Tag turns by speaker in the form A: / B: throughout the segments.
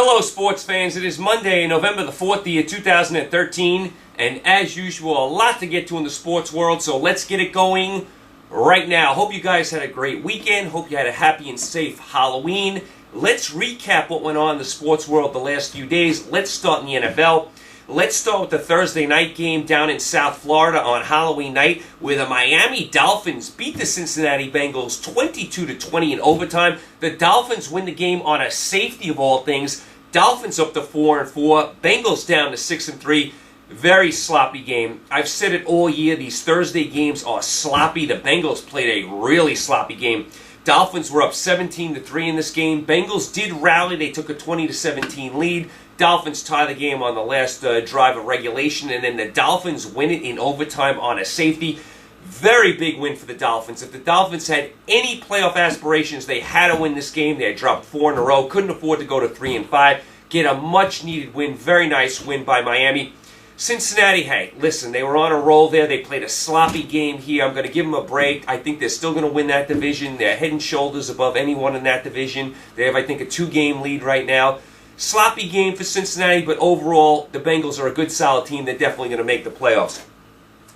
A: Hello, sports fans. It is Monday, November the 4th, the year 2013, and as usual, a lot to get to in the sports world, so let's get it going right now. Hope you guys had a great weekend. Hope you had a happy and safe Halloween. Let's recap what went on in the sports world the last few days. Let's start in the NFL. Let's start with the Thursday night game down in South Florida on Halloween night, where the Miami Dolphins beat the Cincinnati Bengals 22-20 in overtime. The Dolphins win the game on a safety of all things. Dolphins up to 4-4. Bengals down to 6-3. Very sloppy game. I've said it all year. These Thursday games are sloppy. The Bengals played a really sloppy game. Dolphins were up 17-3 in this game. Bengals did rally. They took a 20-17 lead. Dolphins tie the game on the last drive of regulation, and then the Dolphins win it in overtime on a safety. Very big win for the Dolphins. If the Dolphins had any playoff aspirations, they had to win this game. They had dropped 4 in a row, couldn't afford to go to 3-5. Get a much-needed win. Very nice win by Miami. Cincinnati, hey, listen, they were on a roll there. They played a sloppy game here. I'm going to give them a break. I think they're still going to win that division. They're head and shoulders above anyone in that division. They have, I think, a 2-game lead right now. Sloppy game for Cincinnati, but overall, the Bengals are a good, solid team. They're definitely going to make the playoffs.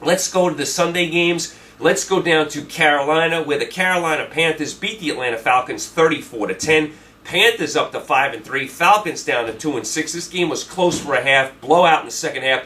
A: Let's go to the Sunday games. Let's go down to Carolina, where the Carolina Panthers beat the Atlanta Falcons 34-10. Panthers up to 5-3. Falcons down to 2-6. This game was close for a half. Blowout in the second half.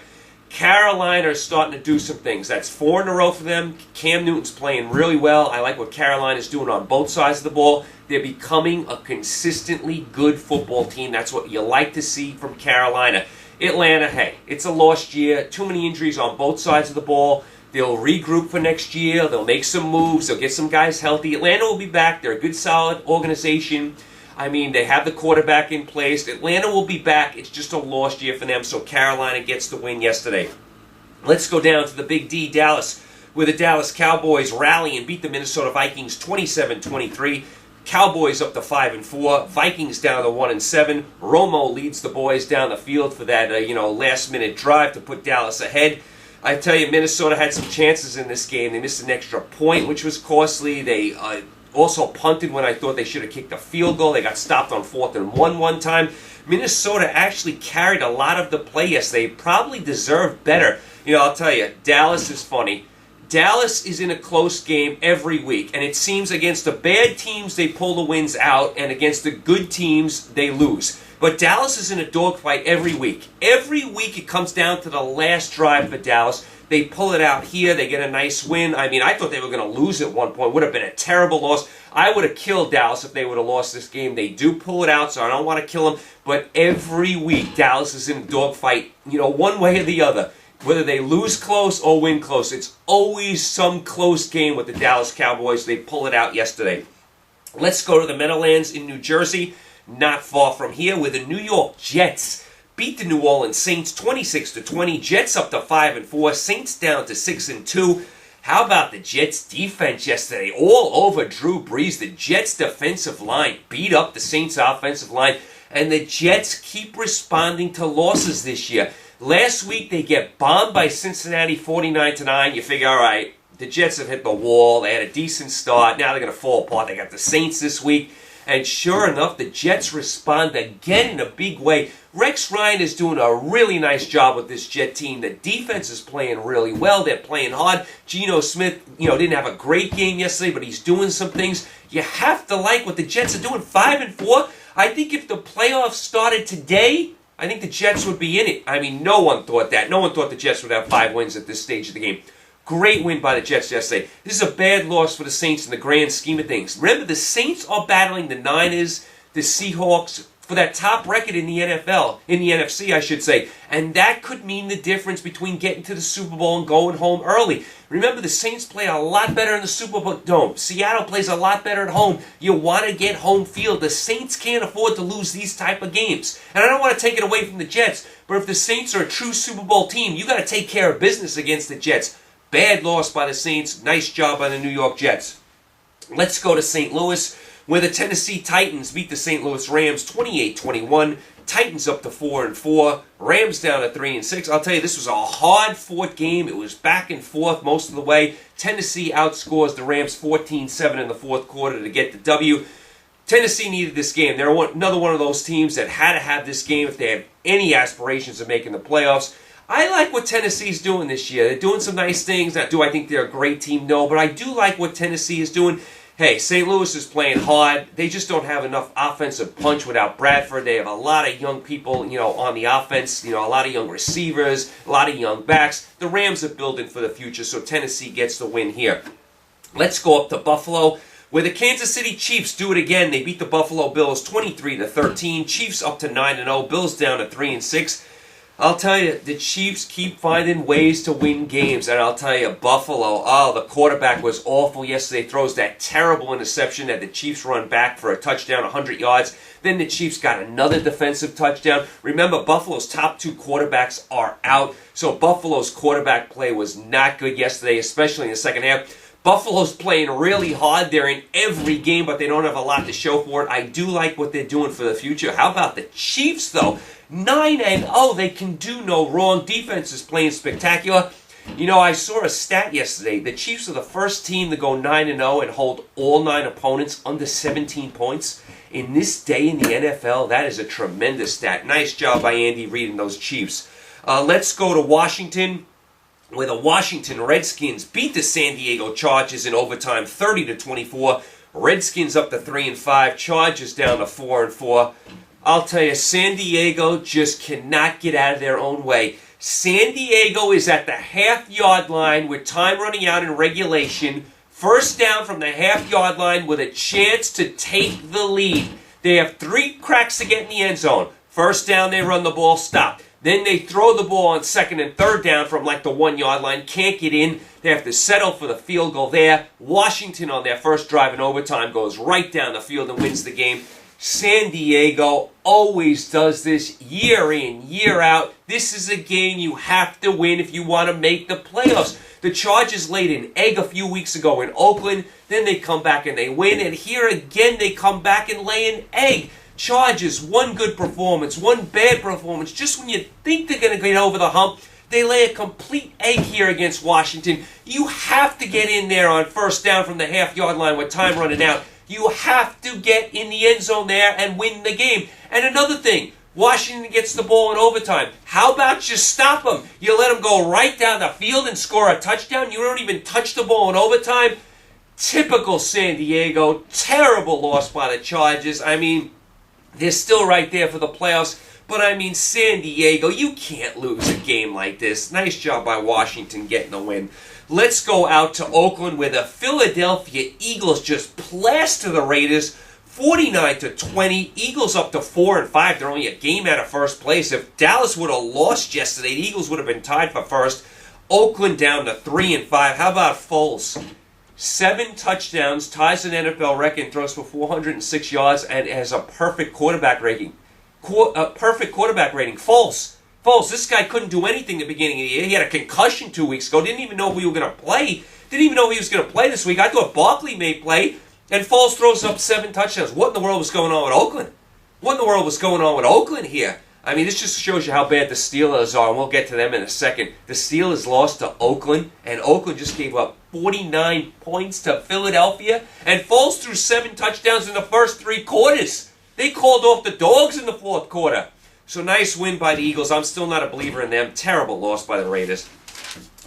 A: Carolina is starting to do some things. That's 4 in a row for them. Cam Newton's playing really well. I like what Carolina's doing on both sides of the ball. They're becoming a consistently good football team. That's what you like to see from Carolina. Atlanta, hey, it's a lost year. Too many injuries on both sides of the ball. They'll regroup for next year. They'll make some moves. They'll get some guys healthy. Atlanta will be back. They're a good, solid organization. I mean, they have the quarterback in place. Atlanta will be back. It's just a lost year for them, so Carolina gets the win yesterday. Let's go down to the Big D, Dallas, where the Dallas Cowboys rally and beat the Minnesota Vikings 27-23. Cowboys up to 5-4. Vikings down to 1-7. Romo leads the boys down the field for that last-minute drive to put Dallas ahead. I tell you, Minnesota had some chances in this game. They missed an extra point, which was costly. They also punted when I thought they should have kicked a field goal. They got stopped on 4th and 1 one time. Minnesota actually carried a lot of the play yesterday. They probably deserved better. I'll tell you, Dallas is funny. Dallas is in a close game every week, and it seems against the bad teams they pull the wins out, and against the good teams they lose. But Dallas is in a dogfight every week. Every week it comes down to the last drive for Dallas. They pull it out here. They get a nice win. I mean, I thought they were going to lose at one point. Would have been a terrible loss. I would have killed Dallas if they would have lost this game. They do pull it out, so I don't want to kill them. But every week, Dallas is in a dogfight, one way or the other. Whether they lose close or win close, it's always some close game with the Dallas Cowboys. They pull it out yesterday. Let's go to the Meadowlands in New Jersey, not far from here, where the New York Jets beat the New Orleans Saints 26-20. Jets up to 5-4. Saints down to 6-2. How about the Jets' defense yesterday? All over Drew Brees. The Jets' defensive line beat up the Saints' offensive line, and the Jets keep responding to losses this year. Last week, they get bombed by Cincinnati 49-9. You figure, all right, the Jets have hit the wall. They had a decent start. Now they're going to fall apart. They got the Saints this week. And sure enough, the Jets respond again in a big way. Rex Ryan is doing a really nice job with this Jet team. The defense is playing really well. They're playing hard. Geno Smith, didn't have a great game yesterday, but he's doing some things. You have to like what the Jets are doing. 5-4. I think if the playoffs started today, I think the Jets would be in it. I mean, no one thought that. No one thought the Jets would have 5 wins at this stage of the game. Great win by the Jets yesterday. This is a bad loss for the Saints in the grand scheme of things. Remember, the Saints are battling the Niners, the Seahawks, for that top record in the NFL, in the NFC, I should say. And that could mean the difference between getting to the Super Bowl and going home early. Remember, the Saints play a lot better in the Super Bowl Dome. Seattle plays a lot better at home. You want to get home field. The Saints can't afford to lose these type of games. And I don't want to take it away from the Jets, but if the Saints are a true Super Bowl team, you got to take care of business against the Jets. Bad loss by the Saints. Nice job by the New York Jets. Let's go to St. Louis, where the Tennessee Titans beat the St. Louis Rams 28-21. Titans up to 4-4. Rams down to 3-6. I'll tell you, this was a hard-fought game. It was back and forth most of the way. Tennessee outscores the Rams 14-7 in the fourth quarter to get the W. Tennessee needed this game. They're another one of those teams that had to have this game if they have any aspirations of making the playoffs. I like what Tennessee's doing this year. They're doing some nice things. Now, do I think they're a great team? No, but I do like what Tennessee is doing. Hey, St. Louis is playing hard. They just don't have enough offensive punch without Bradford. They have a lot of young people, on the offense, a lot of young receivers, a lot of young backs. The Rams are building for the future, so Tennessee gets the win here. Let's go up to Buffalo, where the Kansas City Chiefs do it again. They beat the Buffalo Bills 23-13. Chiefs up to 9-0. Bills down to 3-6. I'll tell you, the Chiefs keep finding ways to win games. And I'll tell you, Buffalo, the quarterback was awful yesterday. Throws that terrible interception that the Chiefs run back for a touchdown, 100 yards. Then the Chiefs got another defensive touchdown. Remember, Buffalo's top two quarterbacks are out. So Buffalo's quarterback play was not good yesterday, especially in the second half. Buffalo's playing really hard. They're in every game, but they don't have a lot to show for it. I do like what they're doing for the future. How about the Chiefs, though? 9-0. They can do no wrong. Defense is playing spectacular. I saw a stat yesterday. The Chiefs are the first team to go 9-0 and hold all 9 opponents under 17 points. In this day in the NFL, that is a tremendous stat. Nice job by Andy Reid and those Chiefs. Let's go to Washington, where the Washington Redskins beat the San Diego Chargers in overtime 30-24. Redskins up to 3-5. Chargers down to 4-4. I'll tell you, San Diego just cannot get out of their own way. San Diego is at the half-yard line with time running out in regulation. First down from the half-yard line with a chance to take the lead. They have 3 cracks to get in the end zone. First down, they run the ball, stop. Then they throw the ball on second and third down from like the 1-yard line. Can't get in. They have to settle for the field goal there. Washington on their first drive in overtime goes right down the field and wins the game. San Diego always does this year in, year out. This is a game you have to win if you want to make the playoffs. The Chargers laid an egg a few weeks ago in Oakland. Then they come back and they win. And here again they come back and lay an egg. Chargers, one good performance, one bad performance. Just when you think they're going to get over the hump, they lay a complete egg here against Washington. You have to get in there on first down from the half-yard line with time running out. You have to get in the end zone there and win the game. And another thing, Washington gets the ball in overtime. How about you stop them? You let them go right down the field and score a touchdown? You don't even touch the ball in overtime? Typical San Diego. Terrible loss by the Chargers. I mean, they're still right there for the playoffs. But I mean, San Diego, you can't lose a game like this. Nice job by Washington getting the win. Let's go out to Oakland, where the Philadelphia Eagles just plaster the Raiders 49-20. Eagles up to 4-5. They're only a game out of first place. If Dallas would have lost yesterday, the Eagles would have been tied for first. Oakland down to 3-5. How about Foles? 7 touchdowns, ties an NFL record, throws for 406 yards, and has a perfect quarterback rating. Foles, this guy couldn't do anything at the beginning of the year. He had a concussion 2 weeks ago. Didn't even know if we were going to play. Didn't even know he was going to play this week. I thought Barkley may play. And Foles throws up 7 touchdowns. What in the world was going on with Oakland? What in the world was going on with Oakland here? I mean, this just shows you how bad the Steelers are, and we'll get to them in a second. The Steelers lost to Oakland, and Oakland just gave up 49 points to Philadelphia. And Foles threw 7 touchdowns in the first 3 quarters. They called off the dogs in the 4th quarter. So nice win by the Eagles. I'm still not a believer in them. Terrible loss by the Raiders.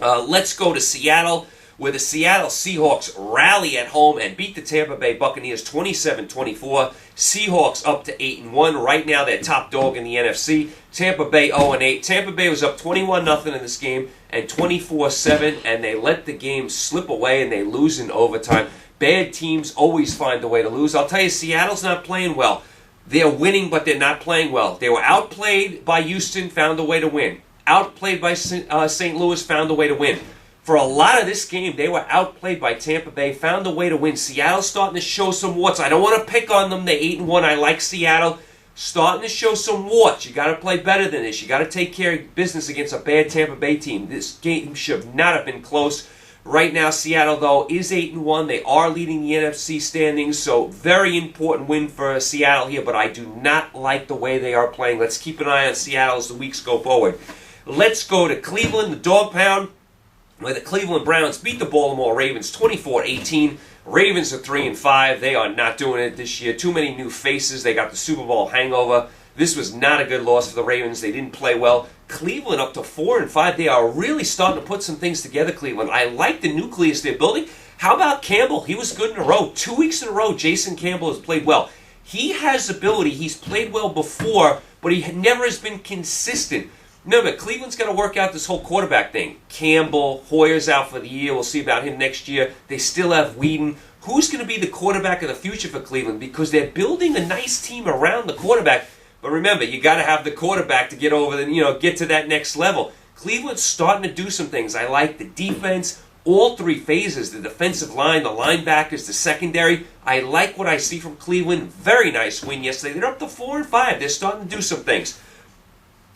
A: Let's go to Seattle, where the Seattle Seahawks rally at home and beat the Tampa Bay Buccaneers 27-24. Seahawks up to 8-1. Right now they're top dog in the NFC. Tampa Bay 0-8. Tampa Bay was up 21-0 in this game and 24-7, and they let the game slip away and they lose in overtime. Bad teams always find a way to lose. I'll tell you, Seattle's not playing well. They're winning, but they're not playing well. They were outplayed by Houston, found a way to win. Outplayed by St. Louis, found a way to win. For a lot of this game, they were outplayed by Tampa Bay, found a way to win. Seattle's starting to show some warts. I don't want to pick on them. They're 8-1. I like Seattle. Starting to show some warts. You got to play better than this. You got to take care of business against a bad Tampa Bay team. This game should not have been close. Right now, Seattle, though, is 8-1. They are leading the NFC standings, so very important win for Seattle here, but I do not like the way they are playing. Let's keep an eye on Seattle as the weeks go forward. Let's go to Cleveland, the Dog Pound, where the Cleveland Browns beat the Baltimore Ravens 24-18. Ravens are 3-5. They are not doing it this year. Too many new faces. They got the Super Bowl hangover. This was not a good loss for the Ravens. They didn't play well. Cleveland up to 4-5. They are really starting to put some things together, Cleveland. I like the nucleus they're building. How about Campbell? He was good in a row. 2 weeks in a row, Jason Campbell has played well. He has ability. He's played well before, but he never has been consistent. Remember, Cleveland's got to work out this whole quarterback thing. Campbell, Hoyer's out for the year. We'll see about him next year. They still have Whedon. Who's going to be the quarterback of the future for Cleveland? Because they're building a nice team around the quarterback. But remember, you got to have the quarterback to get over get to that next level. Cleveland's starting to do some things. I like the defense, all three phases, the defensive line, the linebackers, the secondary. I like what I see from Cleveland. Very nice win yesterday. They're up to 4-5. They're starting to do some things.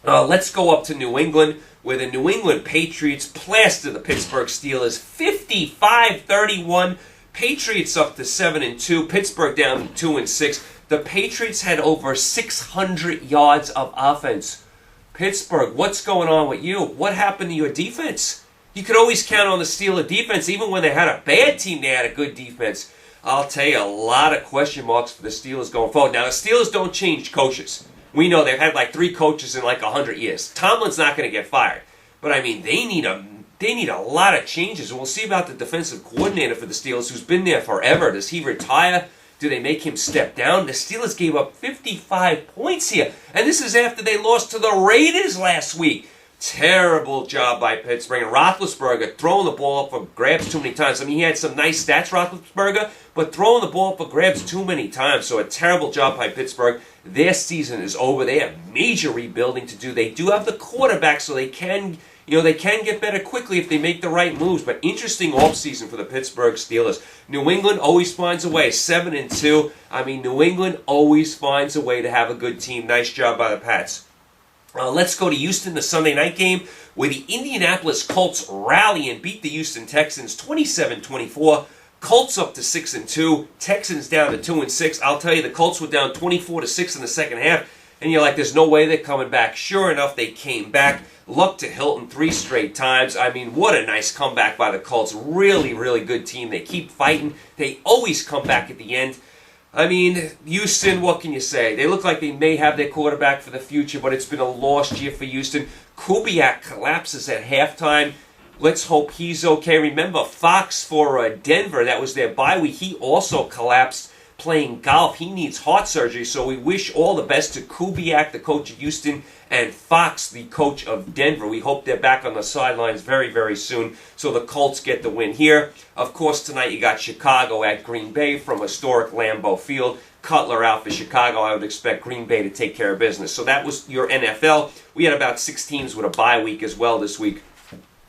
A: Let's go up to New England, where the New England Patriots plaster the Pittsburgh Steelers 55-31. Patriots up to 7-2. Pittsburgh down to 2-6. The Patriots had over 600 yards of offense. Pittsburgh, what's going on with you? What happened to your defense? You could always count on the Steeler defense. Even when they had a bad team, they had a good defense. I'll tell you, a lot of question marks for the Steelers going forward. Now, the Steelers don't change coaches. We know they've had like 3 coaches in like 100 years. Tomlin's not going to get fired. But, I mean, they need a lot of changes. And we'll see about the defensive coordinator for the Steelers, who's been there forever. Does he retire? Do they make him step down? The Steelers gave up 55 points here. And this is after they lost to the Raiders last week. Terrible job by Pittsburgh. And Roethlisberger throwing the ball up for grabs too many times. I mean, he had some nice stats, Roethlisberger, but throwing the ball up for grabs too many times. So a terrible job by Pittsburgh. Their season is over. They have major rebuilding to do. They do have the quarterback, so they can get better quickly if they make the right moves. But interesting offseason for the Pittsburgh Steelers. New England always finds a way. 7-2. I mean, New England always finds a way to have a good team. Nice job by the Pats. Let's go to Houston, the Sunday night game, where the Indianapolis Colts rally and beat the Houston Texans 27-24. Colts up to 6-2. Texans down to 2-6. I'll tell you, the Colts were down 24-6 in the second half, and you're like, there's no way they're coming back. Sure enough, they came back. Luck to Hilton 3 straight times. I mean, what a nice comeback by the Colts. Really, really good team. They keep fighting. They always come back at the end. I mean, Houston, what can you say? They look like they may have their quarterback for the future, but it's been a lost year for Houston. Kubiak collapses at halftime. Let's hope he's okay. Remember, Fox for Denver, that was their bye week. He also collapsed playing golf. He needs heart surgery, so we wish all the best to Kubiak, the coach of Houston, and Fox, the coach of Denver. We hope they're back on the sidelines very, very soon, so the Colts get the win here. Of course, tonight you got Chicago at Green Bay from historic Lambeau Field. Cutler out for Chicago. I would expect Green Bay to take care of business. So that was your NFL. We had about 6 teams with a bye week as well this week.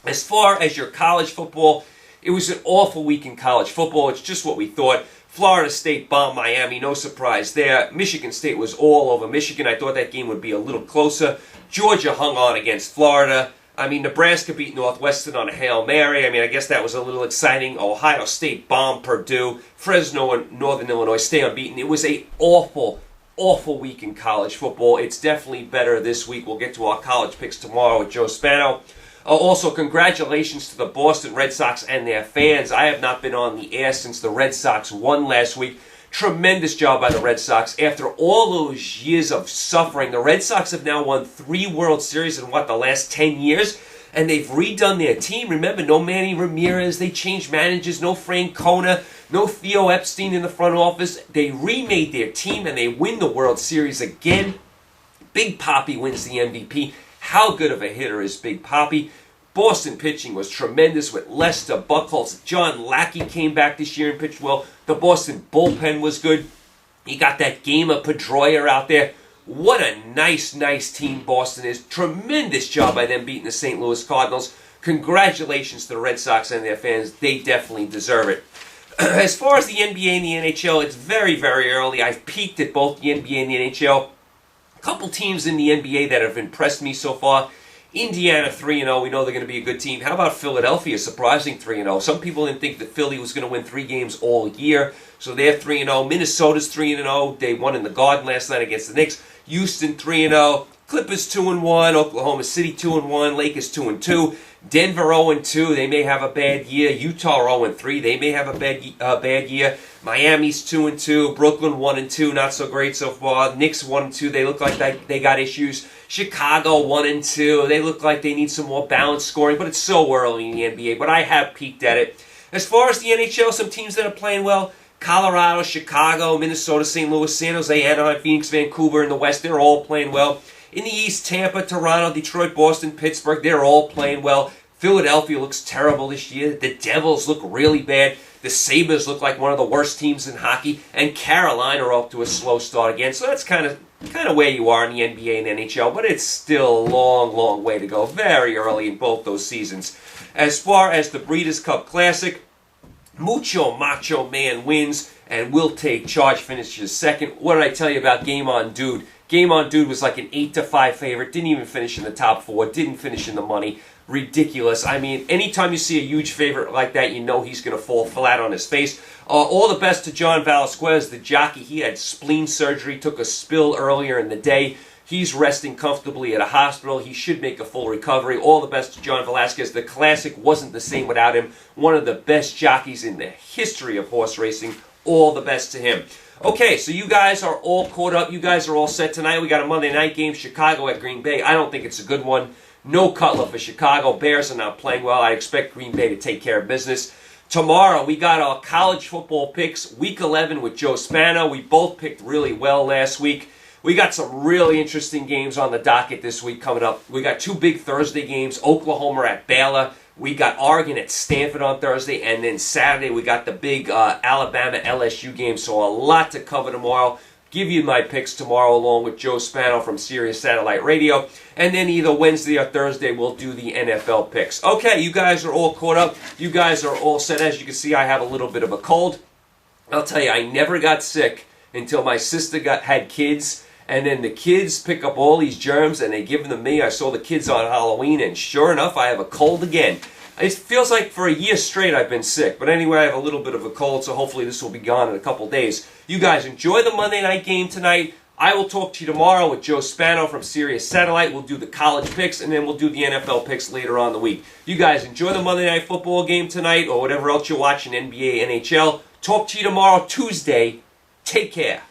A: As far as your college football, it was an awful week in college football. It's just what we thought. Florida State bombed Miami, no surprise there. Michigan State was all over Michigan. I thought that game would be a little closer. Georgia hung on against Florida. I mean, Nebraska beat Northwestern on a Hail Mary. I mean, I guess that was a little exciting. Ohio State bombed Purdue. Fresno and Northern Illinois stay unbeaten. It was an awful, awful week in college football. It's definitely better this week. We'll get to our college picks tomorrow with Joe Spano. Also, congratulations to the Boston Red Sox and their fans. I have not been on the air since the Red Sox won last week. Tremendous job by the Red Sox. After all those years of suffering, the Red Sox have now won 3 World Series in, the last 10 years? And they've redone their team. Remember, no Manny Ramirez. They changed managers. No Francona. No Theo Epstein in the front office. They remade their team, and they win the World Series again. Big Papi wins the MVP. How good of a hitter is Big Papi? Boston pitching was tremendous with Lester, Buchholz. John Lackey came back this year and pitched well. The Boston bullpen was good. You got that game of Pedroia out there. What a nice, nice team Boston is. Tremendous job by them beating the St. Louis Cardinals. Congratulations to the Red Sox and their fans. They definitely deserve it. As far as the NBA and the NHL, it's very, very early. I've peaked at both the NBA and the NHL. Couple teams in the NBA that have impressed me so far. Indiana 3-0. We know they're going to be a good team. How about Philadelphia? Surprising 3-0. Some people didn't think that Philly was going to win 3 games all year. So they're 3-0. Minnesota's 3-0. They won in the Garden last night against the Knicks. Houston 3-0. Clippers 2-1, Oklahoma City 2-1, Lakers 2-2, Denver 0-2. They may have a bad year. Utah 0-3. They may have a bad year. Miami's 2-2, Brooklyn 1-2, not so great so far. Knicks 1-2. They look like they got issues. Chicago 1-2. They look like they need some more balanced scoring, but it's so early in the NBA. But I have peeked at it. As far as the NHL, some teams that are playing well. Colorado, Chicago, Minnesota, St. Louis, San Jose, Anaheim, Phoenix, Vancouver in the West. They're all playing well. In the East, Tampa, Toronto, Detroit, Boston, Pittsburgh, they're all playing well. Philadelphia looks terrible this year. The Devils look really bad. The Sabres look like one of the worst teams in hockey. And Carolina are up to a slow start again. So that's kind of where you are in the NBA and NHL. But it's still a long, long way to go. Very early in both those seasons. As far as the Breeders' Cup Classic, Mucho Macho Man wins and will take charge, finishes second. What did I tell you about Game On Dude? Game On Dude was like an 8-5 favorite. Didn't even finish in the top 4. Didn't finish in the money. Ridiculous. I mean, anytime you see a huge favorite like that, you know he's going to fall flat on his face. All the best to John Velasquez, the jockey. He had spleen surgery, took a spill earlier in the day. He's resting comfortably at a hospital. He should make a full recovery. All the best to John Velasquez. The Classic wasn't the same without him. One of the best jockeys in the history of horse racing. All the best to him. Okay, so you guys are all caught up. You guys are all set tonight. We got a Monday night game, Chicago at Green Bay. I don't think it's a good one. No Cutler for Chicago. Bears are not playing well. I expect Green Bay to take care of business. Tomorrow, we got our college football picks, Week 11 with Joe Spano. We both picked really well last week. We got some really interesting games on the docket this week coming up. We got 2 big Thursday games, Oklahoma at Baylor. We got Oregon at Stanford on Thursday, and then Saturday we got the big Alabama-LSU game, so a lot to cover tomorrow. Give you my picks tomorrow along with Joe Spano from Sirius Satellite Radio, and then either Wednesday or Thursday we'll do the NFL picks. Okay, you guys are all caught up. You guys are all set. As you can see, I have a little bit of a cold. I'll tell you, I never got sick until my sister had kids, and then the kids pick up all these germs and they give them to me. I saw the kids on Halloween, and sure enough, I have a cold again. It feels like for a year straight I've been sick. But anyway, I have a little bit of a cold, so hopefully this will be gone in a couple days. You guys enjoy the Monday night game tonight. I will talk to you tomorrow with Joe Spano from Sirius Satellite. We'll do the college picks, and then we'll do the NFL picks later on in the week. You guys enjoy the Monday night football game tonight or whatever else you're watching, NBA, NHL. Talk to you tomorrow, Tuesday. Take care.